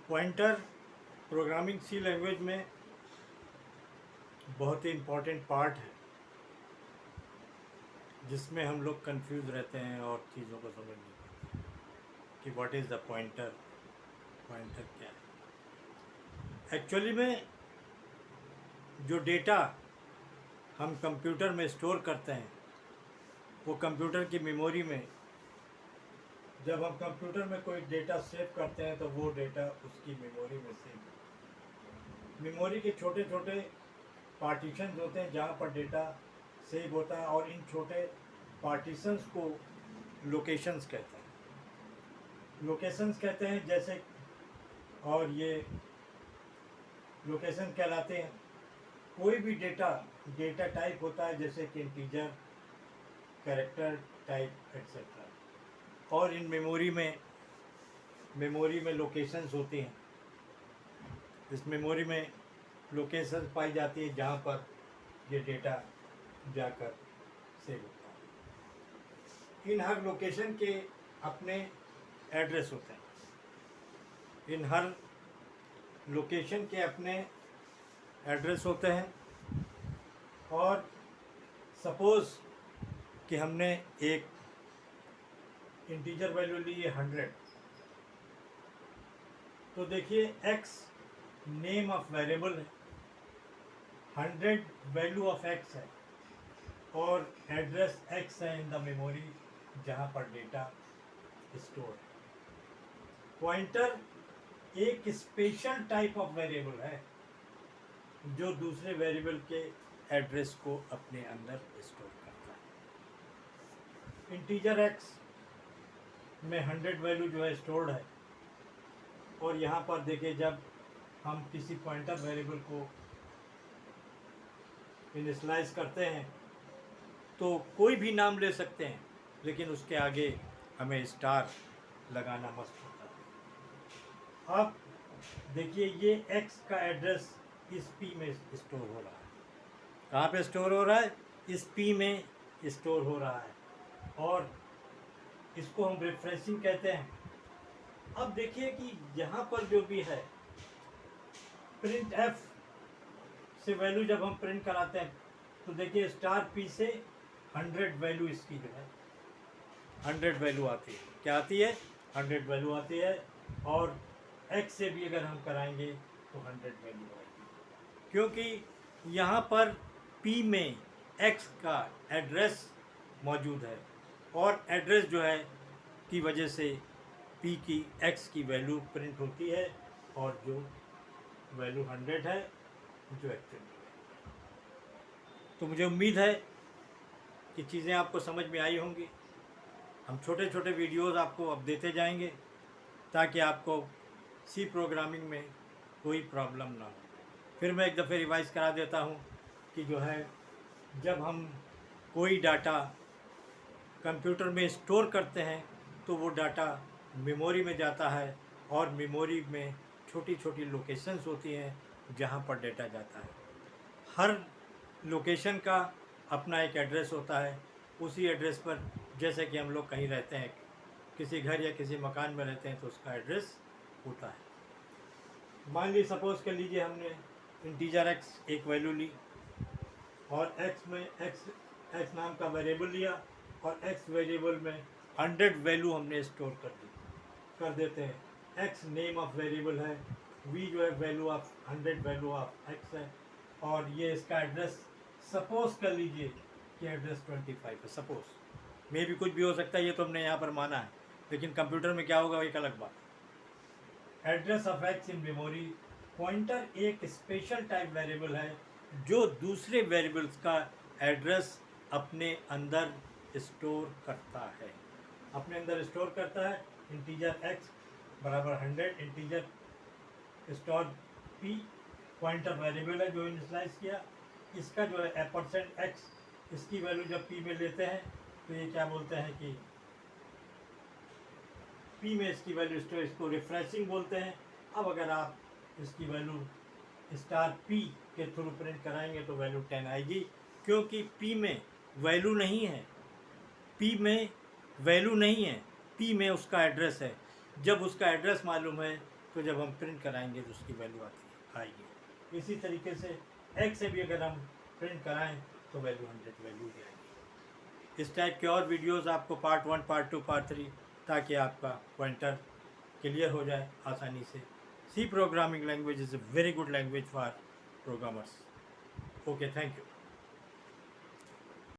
Pointer programming C language में बहुत ही important part है, जिसमें हम लोग कंफ्यूज रहते हैं और चीज़ों को समझ नहीं पाते कि what is the pointer, pointer क्या है। एक्चुअली में जो डेटा हम कंप्यूटर में स्टोर करते हैं वो कंप्यूटर की मेमोरी में, जब हम कंप्यूटर में कोई डेटा सेव करते हैं तो वो डेटा उसकी मेमोरी में सेव, मेमोरी के छोटे छोटे पार्टीशंस होते हैं जहाँ पर डेटा सेव होता है, और इन छोटे पार्टीशंस को लोकेशंस कहते हैं। लोकेशंस कहते हैं जैसे, और ये लोकेशन कहलाते हैं कोई भी डेटा टाइप होता है जैसे कि इंटीजर, कैरेक्टर टाइप एक्सेट्रा, और इन मेमोरी में लोकेशंस होती हैं। इस मेमोरी में लोकेशंस पाई जाती है जहाँ पर ये डेटा जाकर सेव होता है। इन हर लोकेशन के अपने एड्रेस होते हैं। इन हर लोकेशन के अपने एड्रेस होते हैं। और सपोज़ कि हमने एक इंटीजर वैल्यू ली है 100, तो देखिए x नेम ऑफ वेरिएबल है, 100 वैल्यू ऑफ x है, और एड्रेस x है इन द मेमोरी जहाँ पर डेटा स्टोर है। पॉइंटर एक स्पेशल टाइप ऑफ वेरिएबल है जो दूसरे वेरिएबल के एड्रेस को अपने अंदर स्टोर करता है। इंटीजर x में 100 वैल्यू जो है स्टोर्ड है, और यहाँ पर देखिए जब हम किसी पॉइंटर वेरिएबल को इनिशियलाइज करते हैं तो कोई भी नाम ले सकते हैं, लेकिन उसके आगे हमें स्टार लगाना मस्त होता है। अब देखिए ये x का एड्रेस इस p में स्टोर हो रहा है। कहाँ पे स्टोर हो रहा है? इस p में स्टोर हो रहा है, और इसको हम रेफरेंसिंग कहते हैं। अब देखिए कि यहाँ पर जो भी है प्रिंट f से वैल्यू जब हम प्रिंट कराते हैं तो देखिए स्टार p से 100 वैल्यू इसकी जो है 100 वैल्यू आती है। क्या आती है? 100 वैल्यू आती है। और x से भी अगर हम कराएंगे तो 100 वैल्यू आएगी, क्योंकि यहाँ पर p में x का एड्रेस मौजूद है, और एड्रेस जो है की वजह से p की x की वैल्यू प्रिंट होती है, और जो वैल्यू 100 है जो एक्चुअली है। तो मुझे उम्मीद है कि चीज़ें आपको समझ में आई होंगी। हम छोटे छोटे वीडियोस आपको अब देते जाएंगे ताकि आपको सी प्रोग्रामिंग में कोई प्रॉब्लम ना हो। फिर मैं एक दफ़े रिवाइज़ करा देता हूँ कि जो है जब हम कोई डाटा कंप्यूटर में स्टोर करते हैं तो वो डाटा मेमोरी में जाता है, और मेमोरी में छोटी छोटी लोकेशंस होती हैं जहाँ पर डेटा जाता है। हर लोकेशन का अपना एक एड्रेस होता है। उसी एड्रेस पर, जैसे कि हम लोग कहीं रहते हैं, किसी घर या किसी मकान में रहते हैं, तो उसका एड्रेस होता है। मान लीजिए सपोज़ कर लीजिए हमने इंटीजर x एक वैल्यू ली, और x में x नाम का वेरिएबल लिया, और x वेरिएबल में 100 वैल्यू हमने स्टोर कर देते हैं। x नेम ऑफ वेरिएबल है, v जो है value of 100 value of x है, और ये इसका एड्रेस सपोज कर लीजिए कि एड्रेस 25 है। सपोज मे भी कुछ भी हो सकता है, ये तो हमने यहाँ पर माना है, लेकिन कंप्यूटर में क्या होगा एक अलग बात। Address of x in memory. Pointer एक स्पेशल टाइप वेरिएबल है जो दूसरे वेरिएबल्स का एड्रेस अपने अंदर स्टोर करता है, अपने अंदर स्टोर करता है। इंटीजर x बराबर 100, integer store p pointer variable है जो इनिशियलाइज किया। इसका जो है %x, इसकी वैल्यू जब p में लेते हैं तो ये क्या बोलते हैं कि p में इसकी वैल्यू स्टोर, इसको रिफ्रेशिंग बोलते हैं। अब अगर आप इसकी वैल्यू स्टार p के थ्रू प्रिंट कराएंगे तो वैल्यू 10 आएगी, क्योंकि p में वैल्यू नहीं है, p में वैल्यू नहीं है, p में उसका एड्रेस है। जब उसका एड्रेस मालूम है तो जब हम प्रिंट कराएंगे तो उसकी वैल्यू आएगी। इसी तरीके से x से भी अगर हम प्रिंट कराएं तो वैल्यू 100 वैल्यू भी आएगी। इस टाइप के और वीडियोस आपको पार्ट 1, पार्ट 2, पार्ट 3, ताकि आपका पॉइंटर क्लियर हो जाए आसानी से। C programming language is a very good language for programmers. Okay, thank you.